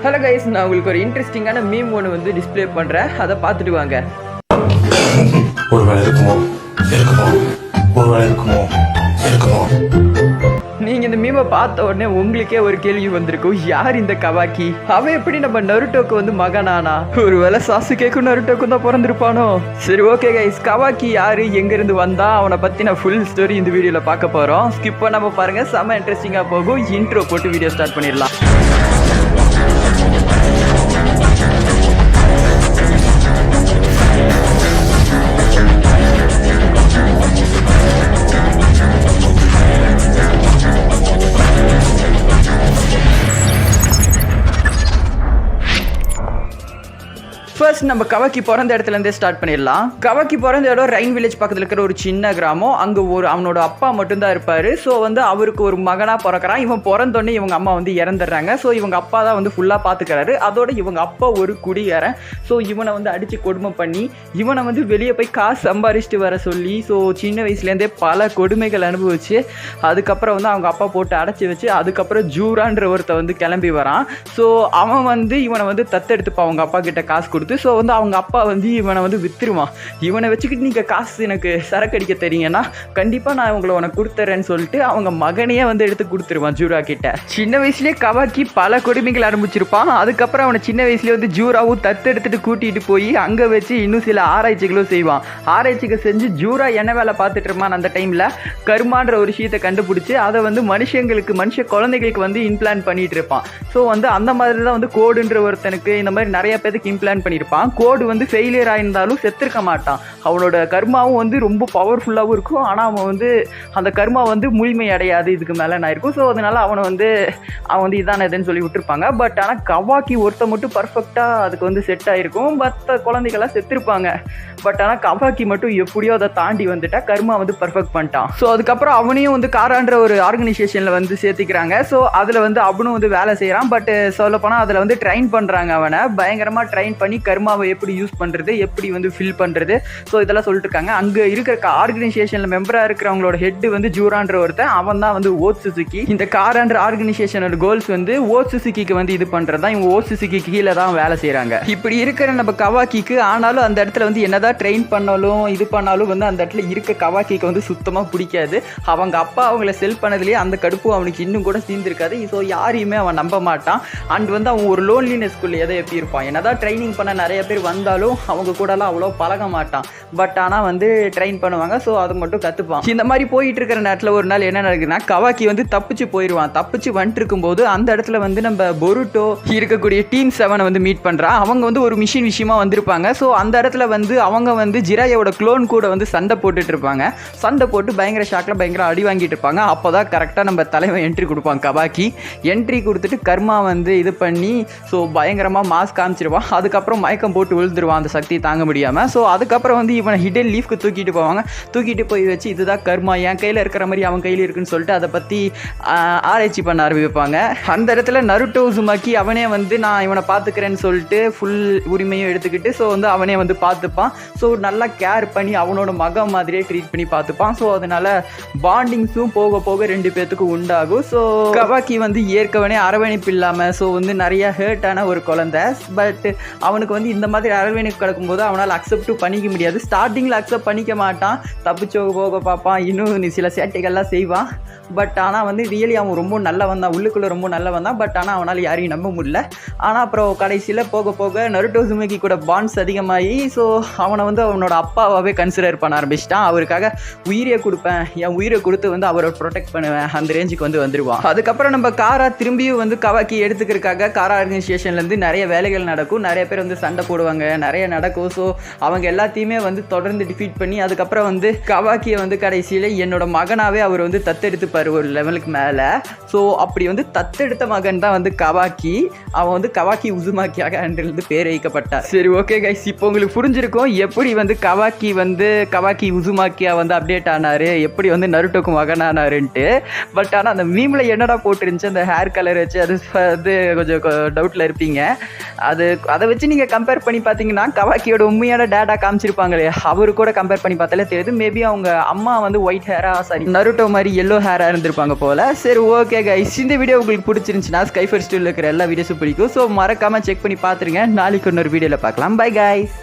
Hello guys, நான் உங்களுக்கு ஒரு இன்ட்ரெஸ்டிங்கான மீம் ஒன்று வந்து டிஸ்பிளே பண்ணுறேன், அதை பார்த்துட்டு வாங்க. ஒரு வேலை இருக்குமோ இருக்குமோ ஒரு வேலை இருக்குமோ இருக்குமோ. நீங்கள் இந்த மீமை பார்த்த உடனே உங்களுக்கே ஒரு கேள்வி வந்திருக்கும், யார் இந்த கவாக்கி? அவன் எப்படி நம்ம நருட்டோக்கு வந்து மகனானா? ஒருவேளை சாசுகேக்கும் நருட்டோக்கும் தான் பிறந்திருப்பானோ? சரி, ஓகே கைஸ், கவாக்கி யாரு, எங்கேருந்து வந்தா, அவனை பற்றி நான் ஃபுல் ஸ்டோரி இந்த வீடியோவில் பார்க்க போகிறோம். ஸ்கிப் பண்ணாமல் பாருங்கள், செம்ம இன்ட்ரெஸ்டிங்காக போகும். இன்ட்ரோ போட்டு வீடியோ ஸ்டார்ட் பண்ணிடலாம். ஃபர்ஸ்ட் நம்ம கவாக்கி பிறந்த இடத்துலேருந்தே ஸ்டார்ட் பண்ணிடலாம். கவாக்கி பிறந்த இடம் ரைன் வில்லேஜ் பக்கத்தில் இருக்கிற ஒரு சின்ன கிராமம். அங்கே அவனோட அப்பா மட்டும்தான் இருப்பார். ஸோ வந்து அவருக்கு ஒரு மகனாக பிறக்கிறான். இவன் பிறந்தோடனே இவங்க அம்மா வந்து இறந்துடுறாங்க. ஸோ இவங்க அப்பா தான் வந்து ஃபுல்லாக பார்த்துக்கிறாரு. அதோட இவங்க அப்பா ஒரு குடிகாரன். ஸோ இவனை வந்து அடித்து கொடுமை பண்ணி இவனை வந்து வெளியே போய் காசு சம்பாரிச்சிட்டு வர சொல்லி, ஸோ சின்ன வயசுலேருந்தே பல கொடுமைகள் அனுபவிச்சு அதுக்கப்புறம் வந்து அவங்க அப்பா போட்டு அடைச்சி வச்சு அதுக்கப்புறம் ஜூரான்ற ஒருத்த வந்து கிளம்பி வரான். ஸோ அவன் வந்து இவனை வந்து தத்தெடுத்துப்பான் அவங்க அப்பா கிட்ட காசு கொடுத்து. ஸோ வந்து அவங்க அப்பா வந்து இவனை வந்து வித்துருவான். இவனை வச்சுக்கிட்டு நீங்கள் காசு எனக்கு சரக்கு அடிக்க தெரியுங்கன்னா கண்டிப்பாக நான் உனக்கு கொடுத்துறேன்னு சொல்லிட்டு அவங்க மகனையே வந்து எடுத்து கொடுத்துருவான் ஜூரா கிட்ட. சின்ன வயசுலேயே கவாக்கி பல கொடுமைகள் ஆரம்பிச்சிருப்பான். அதுக்கப்புறம் அவனை சின்ன வயசுலேயே வந்து ஜூராவும் தத்தெடுத்துட்டு கூட்டிகிட்டு போய் அங்கே வச்சு இன்னும் சில ஆராய்ச்சிகளும் செய்வான். ஆராய்ச்சிகள் செஞ்சு ஜூரா என்ன வேலை பார்த்துட்டு இருப்பான் அந்த டைமில் கர்மான்ற ஒரு விஷயத்தை கண்டுபிடிச்சி அதை வந்து மனுஷ குழந்தைகளுக்கு வந்து இம்ப்ளான்ட் பண்ணிட்டு இருப்பான். ஸோ வந்து அந்த மாதிரி தான் வந்து கோடுன்ற ஒருத்தனுக்கு இந்த மாதிரி நிறைய பேருக்கு இம்ப்ளான்ட் பண்ணியிருப்பான். கோடு வந்து ஃபெயிலியர் ஆயிருந்தாலும் செத்துருக்க மாட்டான். அவனோட கர்மாவும் வந்து ரொம்ப பவர்ஃபுல்லாகவும் இருக்கும். ஆனால் அவன் வந்து அந்த கர்மா வந்து முழுமை அடையாது, இதுக்கு மேலே நான் இருக்கும். ஸோ அதனால அவன் வந்து இதான இதுன்னு சொல்லி விட்டுருப்பாங்க. பட் ஆனால் கவாக்கி ஒருத்த மட்டும் பர்ஃபெக்டாக அதுக்கு வந்து செட் ஆகிருக்கும். மற்ற குழந்தைகள்லாம் செத்துருப்பாங்க. பட் ஆனால் கவாக்கி மட்டும் எப்படியோ அதை தாண்டி வந்துட்டா கர்மா வந்து பர்ஃபெக்ட் பண்ணிட்டான். ஸோ அதுக்கப்புறம் அவனையும் வந்து காரான்ற ஒரு ஆர்கனைசேஷனில் வந்து சேர்த்திக்கிறாங்க. ஸோ அதில் வந்து அவனும் வந்து வேலை செய்கிறான். பட் சொல்லப்போனால் அதில் வந்து ட்ரெயின் பண்ணுறாங்க. அவனை பயங்கரமாக ட்ரெயின் பண்ணி கர்மாவை எப்படி யூஸ் பண்ணுறது, எப்படி வந்து ஃபில் பண்ணுறது, ஸோ இதெல்லாம் சொல்லிட்டு இருக்காங்க. அங்கே இருக்கிற ஆர்கனைசேஷனில் மெம்பராக இருக்கிறவங்களோட ஹெட் வந்து ஜூரான்ற ஒருத்தன். அவன் தான் வந்து ஓட்சுசுகி. இந்த காரான்ற ஆர்கனைசேஷனோட கோல்ஸ் வந்து ஓட்சுசுகிக்கு வந்து இது பண்ணுறது தான். இவங்க ஓட்சுசுகி கீழே தான் வேலை செய்கிறாங்க. இப்படி இருக்கிற நம்ம கவாக்கிக்கு ஆனாலும் அந்த இடத்துல வந்து என்னதான் ட்ரெயின் பண்ணாலும் இது பண்ணாலும் வந்து அந்த இடத்துல இருக்க கவாக்கிக்கு வந்து சுத்தமாக பிடிக்காது. அவங்க அப்பா அவங்கள செல் பண்ணதுலேயே அந்த கடுப்பும் அவனுக்கு இன்னும் கூட தீர்ந்திருக்காது. ஸோ யாரையுமே அவன் நம்ப மாட்டான். அண்ட் வந்து அவன் ஒரு லோன்லினஸ்குள்ளே எதை எப்படி இருப்பான். என்னதான் ட்ரைனிங் பண்ண நிறைய பேர் வந்தாலும் அவங்க கூடலாம் அவ்வளோ பழக மாட்டான். பட் ஆனால் வந்து ட்ரெயின் பண்ணுவாங்க. ஸோ அதை மட்டும் கற்றுப்பான். இந்த மாதிரி போயிட்டு இருக்கிற நேரத்தில் ஒரு நாள் என்ன நடக்குதுன்னா கவாக்கி வந்து தப்பிச்சு போயிடுவான். தப்பிச்சு வந்துட்டு இருக்கும்போது அந்த இடத்துல வந்து நம்ம பொருட்டோ இருக்கக்கூடிய டீம் 7 வந்து மீட் பண்ணுறான். அவங்க வந்து ஒரு மிஷின் விஷயமா வந்திருப்பாங்க. ஸோ அந்த இடத்துல வந்து அவங்க வந்து ஜிராயோட க்ளோன் கூட வந்து சண்டை போட்டுட்டு இருப்பாங்க. சண்டை போட்டு பயங்கர ஷாக்கில் பயங்கர அடி வாங்கிட்டு இருப்பாங்க. அப்போ தான் கரெக்டாக நம்ம தலைவன் என்ட்ரி கொடுப்பான். கவாக்கி என்ட்ரி கொடுத்துட்டு கர்மா வந்து இது பண்ணி ஸோ பயங்கரமாக மாஸ் காமிச்சிருவான். அதுக்கப்புறம் மயக்கம் போட்டு விழுந்துருவான் அந்த சக்தி தாங்க முடியாமல். ஸோ அதுக்கப்புறம் வந்து இவனை ஹிடன் லீஃப்க்கு தூக்கிட்டு போவாங்க. தூக்கிட்டு போய் வச்சு இதுதான் கர்மா, என் கையில் இருக்கிற மாதிரி அவன் கையில் இருக்குன்னு சொல்லிட்டு அதை பற்றி ஆராய்ச்சி பண்ண ஆரம்பிப்பாங்க. அந்த இடத்துல நருட்டோ உசுமாக்கி அவனே வந்து நான் இவனை பார்த்துக்கிறேன்னு சொல்லிட்டு ஃபுல் உரிமையும் எடுத்துக்கிட்டு ஸோ வந்து அவனே வந்து பார்த்துப்பான். ஸோ நல்லா கேர் பண்ணி அவனோட மகன் மாதிரியே ட்ரீட் பண்ணி பார்த்துப்பான். ஸோ அதனால பாண்டிங்ஸும் போக போக 2 பேர்த்துக்கும் உண்டாகும். ஸோ கவாக்கி வந்து ஏற்கனவே அரவணைப்பு இல்லாமல் ஸோ வந்து நிறைய ஹேர்ட்டான ஒரு குழந்தை. பட் அவனுக்கு வந்து இந்த மாதிரி அரவணைப்பு கிடக்கும்போது அவனால் அக்செப்டும் பண்ணிக்க முடியாது. ஸ்டார்டிங்கில் அக்செப்ட் பண்ணிக்க மாட்டான். தப்பிச்சோ போக பார்ப்பான். இன்னும் சில சேட்டைகள்லாம் செய்வான். பட் ஆனால் வந்து ரியலி அவன் ரொம்ப நல்லவன் தான். உள்ளுக்குள்ளே ரொம்ப நல்லவன் தான். பட் ஆனால் அவனால் யாரையும் நம்ப முடியல. ஆனால் அப்புறம் கடைசியில் போக போக நருட்டோ உசுமாக்கி கூட பாண்ட்ஸ் அதிகமாகி ஸோ அவனை வந்து அவனோட அப்பாவாகவே கன்சிடர் பண்ண ஆரம்பிச்சிட்டான். அவருக்காக உயிரை கொடுப்பேன், என் உயிரை கொடுத்து வந்து அவரை ப்ரொடெக்ட் பண்ணுவேன், அந்த ரேஞ்சுக்கு வந்து வந்துடுவான். அதுக்கப்புறம் நம்ம காரா திரும்பியும் வந்து கவாக்கி எடுத்துக்கிறதுக்காக காரா ஆர்கனைசேஷன்லேருந்து நிறைய வேலைகள் நடக்கும். நிறைய பேர் வந்து சண்டை போடுவாங்க, நிறைய நடக்கும். ஸோ அவங்க எல்லாத்தையுமே வந்து தொடர்ந்து டிஃபீட் பண்ணி அதுக்கப்புறம் வந்து கவாக்கியை வந்து கடைசியில் என்னோட மகனாகவே அவர் வந்து தத்தெடுத்துப்பார் ஒரு லெவலுக்கு மேலே. ஸோ அப்படி வந்து தத்தெடுத்த மகன் தான் வந்து கவாக்கி. அவன் வந்து கவாக்கி உசுமாக்கியாக அன்றிலிருந்து பேர் வைக்கப்பட்டார். சரி, ஓகே கைஸ், இப்போ உங்களுக்கு புரிஞ்சிருக்கும் எப்படி வந்து கவாக்கி உசுமாக்கியா வந்து அப்டேட் ஆனார், எப்படி வந்து நருட்டோக்கு மகனானாருன்ட்டு. பட் ஆனால் அந்த மீமில் என்னடா போட்டுருந்துச்சு அந்த ஹேர் கலர் வச்சு அது கொஞ்சம் டவுட்டில் இருப்பீங்க. அதை வச்சு நீங்கள் கம்பேர் பண்ணி பார்த்தீங்கன்னா கவாக்கியோட உண்மையான டேட்டா காமிச்சிருப்பாங்களே அவரு கூட கம்பேர் பண்ணி பார்த்தாலே தெரியுது. மேபி அவங்க அம்மா வந்து ஒயிட் ஹேரா சாரி நருட்டோ மாதிரி எல்லோ ஹேரா இருந்திருப்பாங்க போல. சரி ஓகே கைஸ், இந்த வீடியோ உங்களுக்கு பிடிச்சிருந்துச்சுன்னா ஸ்கைஃபர் ஸ்டூடியோல இருக்கிற எல்லா வீடியோஸும் பிடிக்கும். ஸோ மறக்காம செக் பண்ணி பார்த்துருங்க. நாளைக்கு இன்னொரு வீடியோவில் பார்க்கலாம். Bye guys.